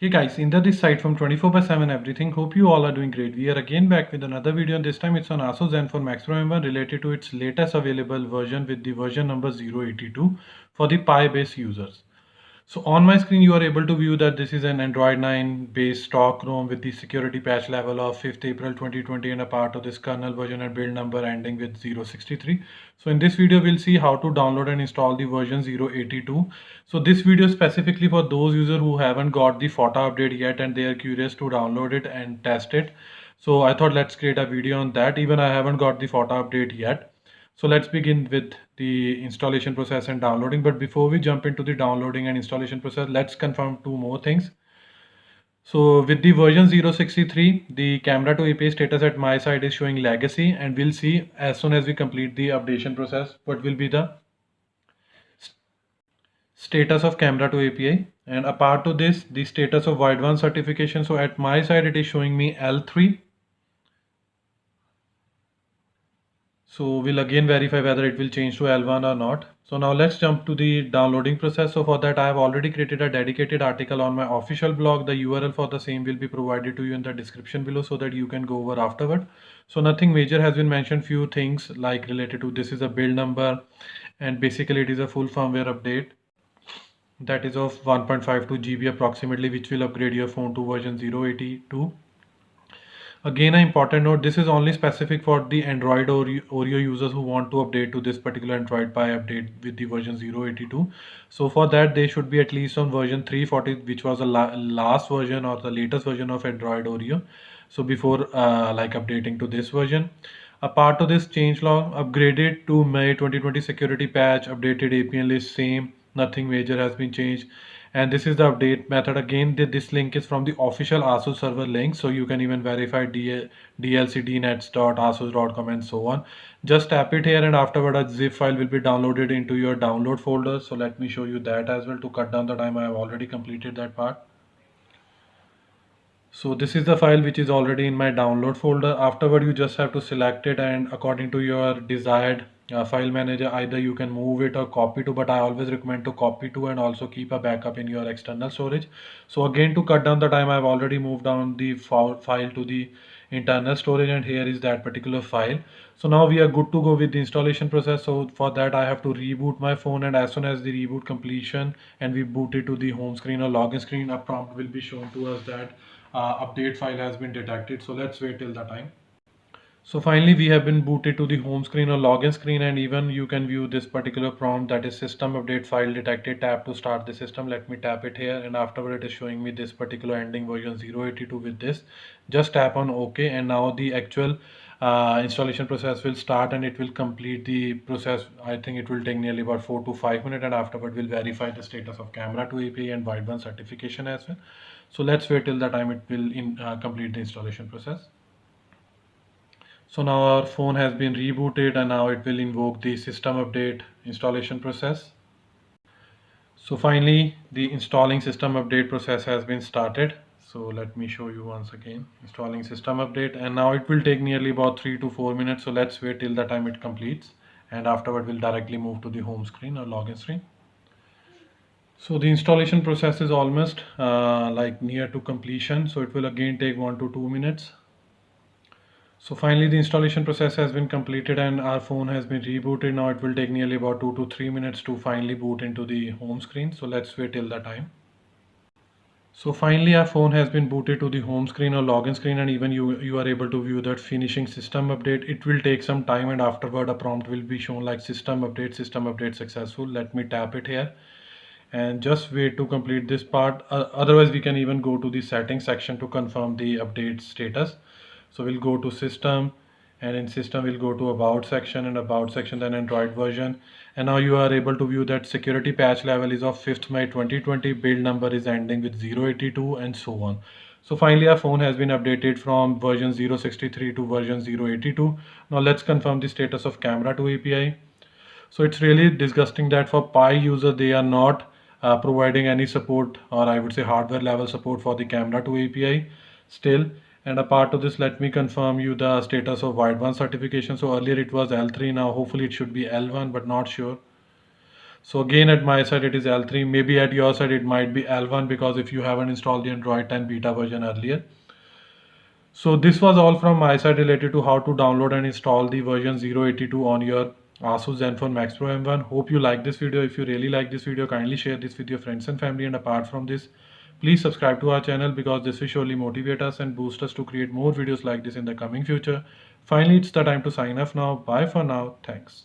Hey guys, Inder this side from 24/7 Everything. Hope you all are doing great. We are again back with another video, and this time it's on Asus Zenfone Max Pro M1 related to its latest available version with the version number 082 for the Pi based users. So on my screen, you are able to view that this is an Android 9 based stock ROM with the security patch level of 5th April 2020 and a part of this kernel version and build number ending with 063. So in this video, we'll see how to download and install the version 082. So this video is specifically for those users who haven't got the FOTA update yet and they are curious to download it and test it. So I thought let's create a video on that. Even I haven't got the FOTA update yet. So let's begin with the installation process and downloading. But before we jump into the downloading and installation process, let's confirm two more things. So with the version 063, the camera to API status at my side is showing legacy, and we'll see as soon as we complete the updation process what will be the status of camera to API. And apart to this, the status of Widevance certification. So at my side it is showing me L3. So we'll again verify whether it will change to L1 or not. So now let's jump to the downloading process. So for that, I have already created a dedicated article on my official blog. The URL for the same will be provided to you in the description below so that you can go over afterward. So nothing major has been mentioned. Few things like related to this is a build number, and basically it is a full firmware update that is of 1.52 GB approximately, which will upgrade your phone to version 082. Again, an important note, this is only specific for the Android Oreo users who want to update to this particular Android Pie update with the version 082. So for that, they should be at least on version 340, which was the last version or the latest version of Android Oreo. So before like updating to this version. A part of this changelog upgraded to May 2020 security patch, updated API list same, nothing major has been changed. And this is the update method. Again, this link is from the official Asus server link, so you can even verify dlcdnets.asus.com and so on. Just tap it here, and afterward a zip file will be downloaded into your download folder. So let me show you that as well to cut down the time. I have already completed that part. So this is the file which is already in my download folder. Afterward, you just have to select it, and according to your desired file manager, either you can move it or copy to, but I always recommend to copy to and also keep a backup in your external storage. So again, to cut down the time, I've already moved down the file to the internal storage, and here is that particular file. So now we are good to go with the installation process. So for that, I have to reboot my phone, and as soon as the reboot completion and we boot it to the home screen or login screen, a prompt will be shown to us that update file has been detected. So let's wait till the time. So finally we have been booted to the home screen or login screen, and even you can view this particular prompt, that is system update file detected, tap to start the system. Let me tap it here, and afterward it is showing me this particular ending version 082 with this. Just tap on OK, and now the actual installation process will start, and it will complete the process. I think it will take nearly about 4 to 5 minutes, and afterward we'll verify the status of camera to API and wideband certification as well. So let's wait till the time it will complete the installation process. So now our phone has been rebooted, and now it will invoke the system update installation process. So finally the installing system update process has been started. So let me show you once again installing system update, and now it will take nearly about 3 to 4 minutes. So let's wait till the time it completes, and afterward we'll directly move to the home screen or login screen. So the installation process is almost like near to completion. So it will again take 1 to 2 minutes. So finally the installation process has been completed, and our phone has been rebooted. Now it will take nearly about 2 to 3 minutes to finally boot into the home screen. So let's wait till the time. So finally our phone has been booted to the home screen or login screen, and even you are able to view that finishing system update. It will take some time, and afterward a prompt will be shown like system update successful. Let me tap it here and just wait to complete this part. Otherwise we can even go to the settings section to confirm the update status. So we'll go to system, and in system we'll go to about section, and about section then Android version, and now you are able to view that security patch level is of 5th May 2020, build number is ending with 082 and so on. So finally our phone has been updated from version 063 to version 082. Now let's confirm the status of camera to API. So it's really disgusting that for Pi user they are not providing any support, or I would say hardware level support for the camera to API still. And a part of this, let me confirm you the status of wideband certification. So earlier it was L3, now hopefully it should be L1, but not sure. So again, at my side it is L3. Maybe at your side it might be L1, because if you haven't installed the Android 10 beta version earlier. So this was all from my side related to how to download and install the version 082 on your Asus Zenfone Max Pro M1. Hope you like this video. If you really like this video, kindly share this with your friends and family. And apart from this, please subscribe to our channel, because this will surely motivate us and boost us to create more videos like this in the coming future. Finally, it's the time to sign off now. Bye for now. Thanks.